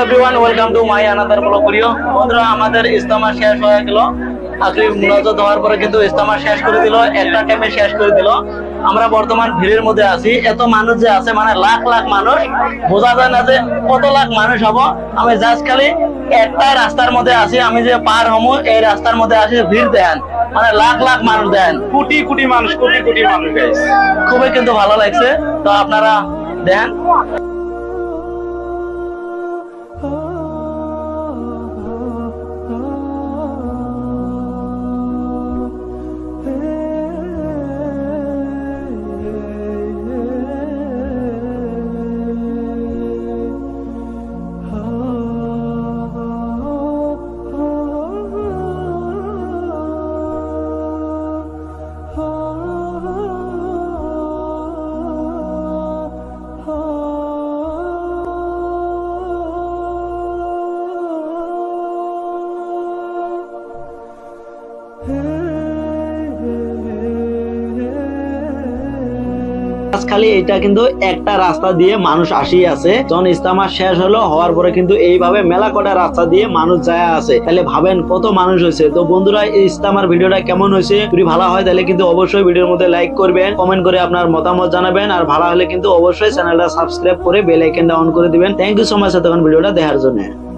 Everyone, welcome to my another blog video. বন্ধুরা, আমাদের ইজতেমা শেষ হয়ে গেল। আখরি মুনাজাত হওয়ার পরে কিন্তু ইজতেমা শেষ করে দিল, একটা টাইমে শেষ করে দিল। আমরা বর্তমান ভিড়ের মধ্যে আছি। এত মানুষ যে আছে, মানে লাখ লাখ মানুষ, বোঝা যায় না যে কত লাখ মানুষ হবো। আমি জাস্ট খালি একটা রাস্তার মধ্যে আছি, আমি যে পার হমু এই রাস্তার মধ্যে আছি। ভিড় দেন, মানে লাখ লাখ মানুষ দেন, কোটি কোটি মানুষ, কোটি কোটি মানুষ গাইস। খুবই কিন্তু ভালো লাগছে। তো আপনারা দেন। খালি এটা কিন্তু একটা রাস্তা দিয়ে মানুষ আসি আছে। যখন ইজতেমা শেষ হলো, হওয়ার পরে কিন্তু এইভাবে মেলা কটা রাস্তা দিয়ে মানুষ যায় আছে। তাহলে ভাবেন কত মানুষ হয়েছে। তো বন্ধুরা, এই ইজতেমার ভিডিওটা কেমন হয়েছে, যদি ভালো হয় তাহলে কিন্তু অবশ্যই ভিডিওর মধ্যে লাইক করবেন, কমেন্ট করে আপনার মতামত জানাবেন। আর ভালো হলে কিন্তু অবশ্যই চ্যানেলটা সাবস্ক্রাইব করে বেল আইকনটা অন করে দিবেন। থ্যাংক ইউ সো মাচ এতক্ষণ ভিডিওটা দেখার জন্য।